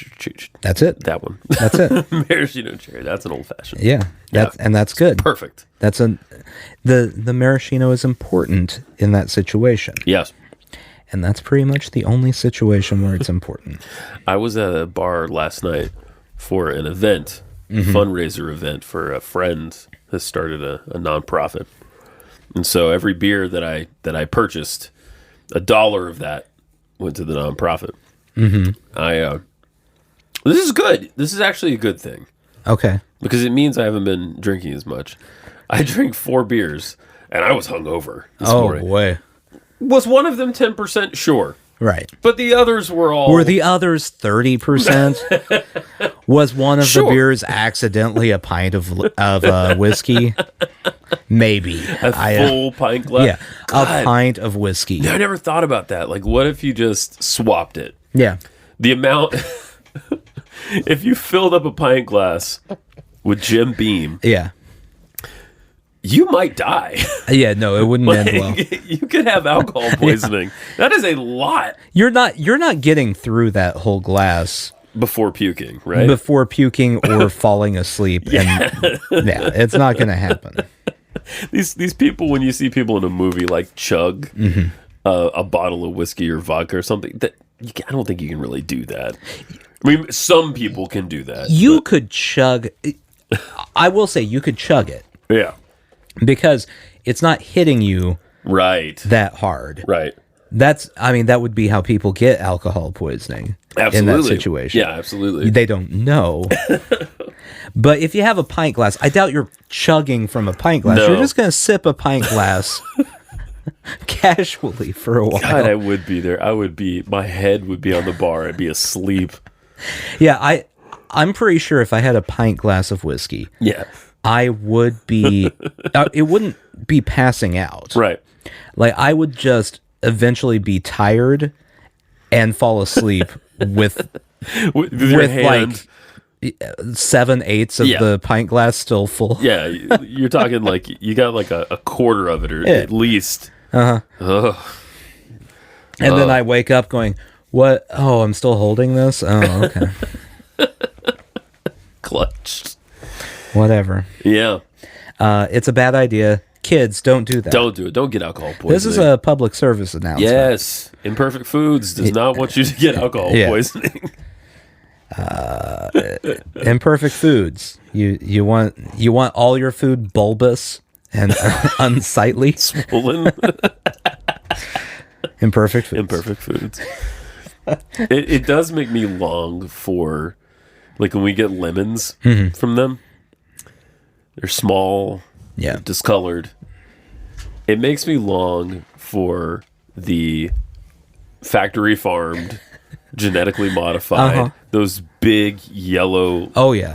That's it. That one. That's it. Maraschino cherry. That's an old-fashioned. Yeah. And that's good. Perfect. The maraschino is important in that situation. Yes. And that's pretty much the only situation where it's important. I was at a bar last night for an event, fundraiser event for a friend has started a nonprofit. And so every beer that I purchased, $1 of that went to the nonprofit. Mm-hmm. This is good. This is actually a good thing. Okay. Because it means I haven't been drinking as much. I drank 4 beers, and I was hungover this morning. Boy. Was one of them 10%? Sure. Right. But the others were all... Were the others 30%? Was one of the beers accidentally a pint of whiskey? Maybe. A full pint glass? Yeah. God. A pint of whiskey. I never thought about that. Like, what if you just swapped it? Yeah. The amount... If you filled up a pint glass with Jim Beam... Yeah. You might die. Yeah, no, it wouldn't end well. You could have alcohol poisoning. That is a lot. You're not getting through that whole glass before puking, right? Before puking or falling asleep. Yeah. And it's not going to happen. These people, when you see people in a movie like chug a bottle of whiskey or vodka or something, I don't think you can really do that. I mean, some people can do that. You could chug. I will say you could chug it. Yeah. Because it's not hitting you that hard. Right. That would be how people get alcohol poisoning in that situation. Yeah, absolutely. They don't know. But if you have a pint glass, I doubt you're chugging from a pint glass. No. You're just going to sip a pint glass casually for a while. God, I would be there. My head would be on the bar. I'd be asleep. Yeah, I'm pretty sure if I had a pint glass of whiskey. Yeah. I would be, it wouldn't be passing out. Right. Like, I would just eventually be tired and fall asleep with your hand. Like 7/8 of the pint glass still full. Yeah, you're talking like you got like a quarter of it or at least. Uh-huh. And then I wake up going, what? Oh, I'm still holding this? Oh, okay. Clutched. Whatever. Yeah. It's a bad idea. Kids, don't do that. Don't do it. Don't get alcohol poisoning. This is a public service announcement. Yes. Imperfect Foods does not want you to get alcohol poisoning. Imperfect Foods. You want all your food bulbous and unsightly? Swollen. Imperfect Foods. Imperfect Foods. It does make me long for, like, when we get lemons from them. They're small, discolored. It makes me long for the factory farmed, genetically modified, those big yellow,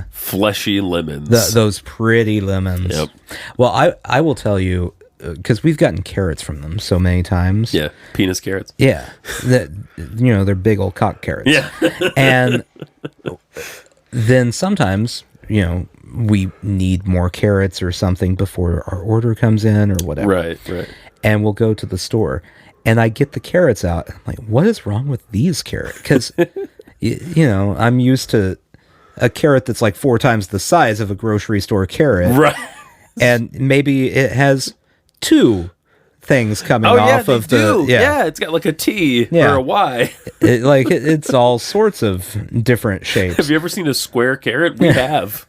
fleshy lemons. Those pretty lemons. Yep. Well, I will tell you, because we've gotten carrots from them so many times. Yeah, penis carrots. Yeah, they're big old cock carrots. Yeah, and then sometimes, we need more carrots or something before our order comes in or whatever. Right. And we'll go to the store and I get the carrots out. I'm like, what is wrong with these carrots? Because, I'm used to a carrot that's like 4 times the size of a grocery store carrot. Right. And maybe it has 2 things coming off of the... Yeah, it's got like a T or a Y. It's all sorts of different shapes. Have you ever seen a square carrot? We have.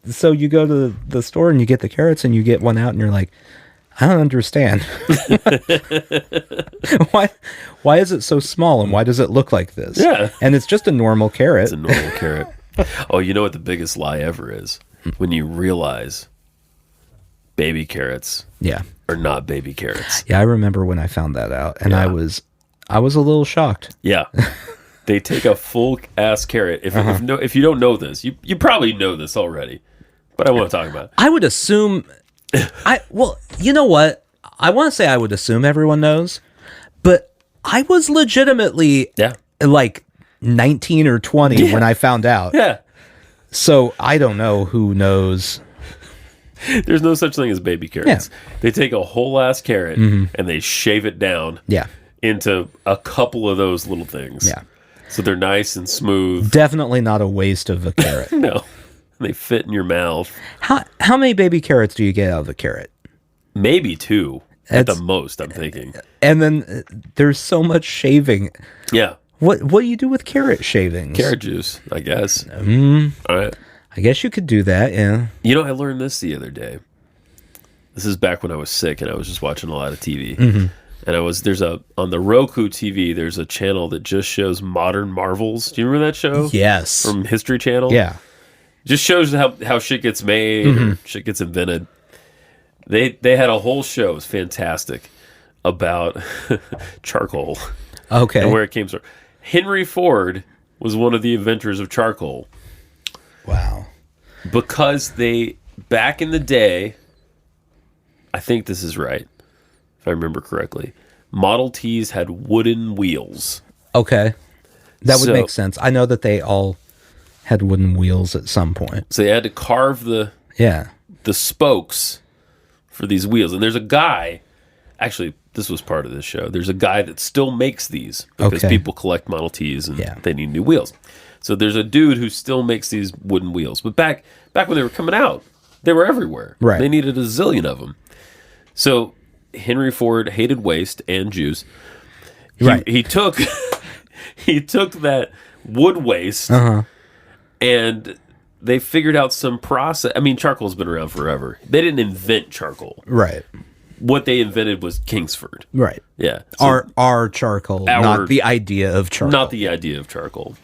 So you go to the store and you get the carrots and you get one out and you're like, I don't understand. Why is it so small and why does it look like this? Yeah. And it's just a normal carrot. It's a normal carrot. Oh, you know what the biggest lie ever is? When you realize baby carrots are not baby carrots. Yeah, I remember when I found that out and I was a little shocked. Yeah. They take a full ass carrot. If you don't know this, you probably know this already, but I want to talk about it. I would assume, you know what? I want to say I would assume everyone knows, but I was legitimately like 19 or 20 when I found out. Yeah. So I don't know who knows. There's no such thing as baby carrots. Yeah. They take a whole ass carrot and they shave it down into a couple of those little things. Yeah. So they're nice and smooth. Definitely not a waste of a carrot. No. They fit in your mouth. How many baby carrots do you get out of a carrot? Maybe 2 at the most, I'm thinking. And then there's so much shaving. Yeah. What do you do with carrot shavings? Carrot juice, I guess. All right. I guess you could do that, yeah. I learned this the other day. This is back when I was sick and I was just watching a lot of TV. And on the Roku TV, there's a channel that just shows modern marvels. Do you remember that show? Yes. From History Channel? Yeah. Just shows how shit gets made or shit gets invented. They had a whole show, it was fantastic, about charcoal. Okay. And where it came from. Henry Ford was one of the inventors of charcoal. Wow. Because back in the day, I think this is right, if I remember correctly, Model Ts had wooden wheels. Okay. That would make sense. I know that they all had wooden wheels at some point. So they had to carve the spokes for these wheels. And there's a guy, actually, this was part of this show. There's a guy that still makes these because people collect Model Ts and they need new wheels. So there's a dude who still makes these wooden wheels. But back when they were coming out, they were everywhere. Right. They needed a zillion of them. So Henry Ford hated waste and juice. He took that wood waste and they figured out some process. I mean, charcoal's been around forever. They didn't invent charcoal. Right. What they invented was Kingsford. Right. Yeah. So our charcoal, not the idea of charcoal. Not the idea of charcoal.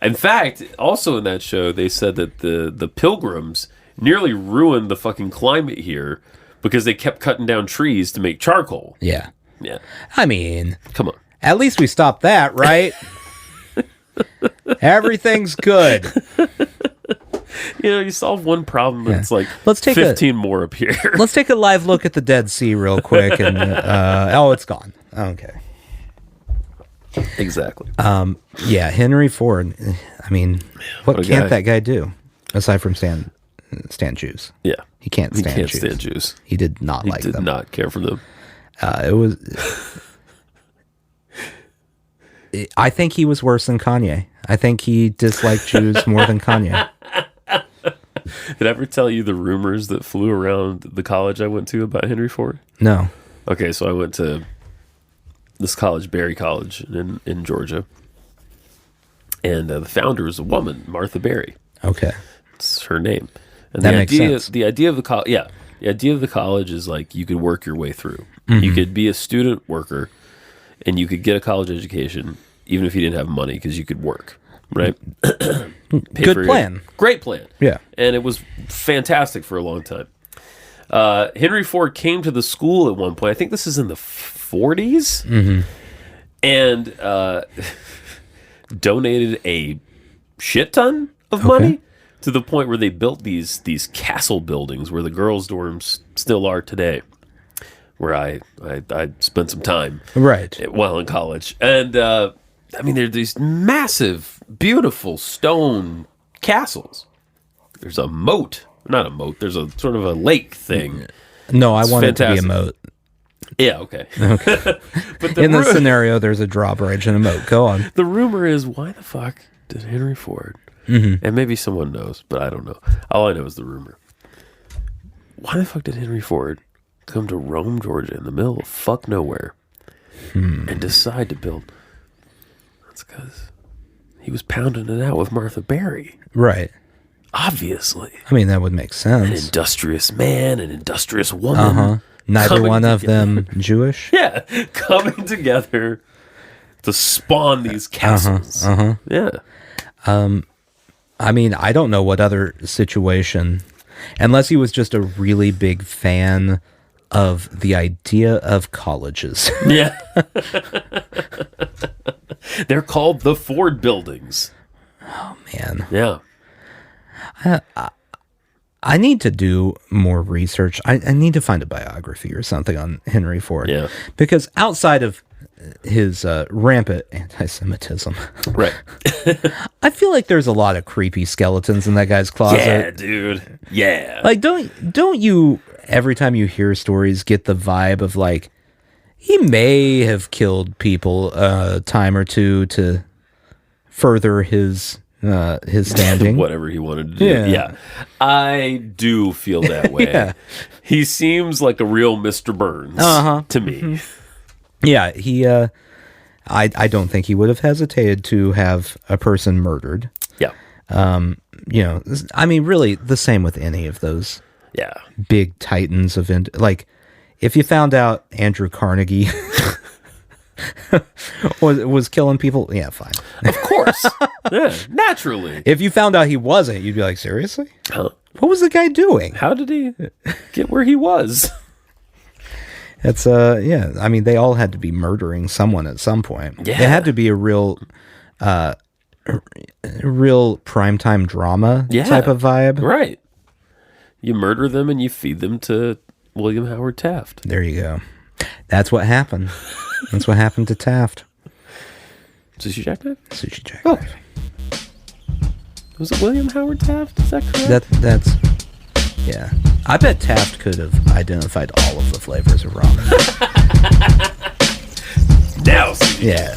In fact, also in that show, they said that the Pilgrims nearly ruined the fucking climate here because they kept cutting down trees to make charcoal. Yeah. Yeah. I mean, come on. At least we stopped that, right? Everything's good. You solve one problem and it's like let's take 15 more appear. Let's take a live look at the Dead Sea real quick. And it's gone. Okay. Exactly. Henry Ford. I mean, what can't that guy do aside from stand Jews? Yeah, he can't stand Jews. He did not like them. He did not care for them. It was. I think he was worse than Kanye. I think he disliked Jews more than Kanye. Did I ever tell you the rumors that flew around the college I went to about Henry Ford? No. Okay, so I went to this college, Berry College in Georgia. And the founder was a woman, Martha Berry. Okay. It's her name. And that makes sense. The idea of the college, the idea of the college is like you could work your way through. Mm-hmm. You could be a student worker and you could get a college education even if you didn't have money because you could work, right? Good plan. Great plan. Yeah. And it was fantastic for a long time. Henry Ford came to the school at one point. I think this is in the 40s. Mm-hmm. And donated a shit ton of money to the point where they built these castle buildings where the girls' dorms still are today, where I spent some time right while in college. And I mean, they're these massive, beautiful stone castles. There's a moat. Not a moat. There's a sort of a lake thing. No, I want it to be a moat. Yeah, okay. But in this scenario, there's a drawbridge and a moat. Go on. The rumor is, why the fuck did Henry Ford, and maybe someone knows, but I don't know. All I know is the rumor. Why the fuck did Henry Ford come to Rome, Georgia, in the middle of fuck nowhere and decide to build? That's because he was pounding it out with Martha Berry. Right. Obviously. I mean, that would make sense. An industrious man, an industrious woman. Neither one of them Jewish. Yeah, coming together to spawn these castles. Yeah. I mean, I don't know what other situation, unless he was just a really big fan of the idea of colleges. Yeah. They're called the Ford Buildings. Oh, man. Yeah. I need to do more research. I need to find a biography or something on Henry Ford. Yeah. Because outside of his rampant anti-Semitism, Right. I feel like there's a lot of creepy skeletons in that guy's closet. Yeah, dude. Yeah. Like, don't you, every time you hear stories, get the vibe of, like, he may have killed people a time or two to further his standing. Whatever he wanted to do. Yeah. Yeah. I do feel that way. Yeah. He seems like a real Mr. Burns to me. Yeah, he I don't think he would have hesitated to have a person murdered. Yeah. You know, I mean, really the same with any of those Yeah. big titans of like, if you found out Andrew Carnegie was killing people, yeah, fine. Of course. Yeah, naturally. If you found out he wasn't, you'd be like, seriously? Huh? What was the guy doing? How did he get where he was? It's yeah, I mean, they all had to be murdering someone at some point. Yeah. It had to be a real primetime drama type of vibe. Right. You murder them and you feed them to William Howard Taft. There you go. That's what happened. That's what happened to Taft. Sushi Jackknife? Sushi Jack. Oh. Was it William Howard Taft? Is that correct? That's yeah. I bet Taft could have identified all of the flavors of ramen. Now, Sushi Yeah.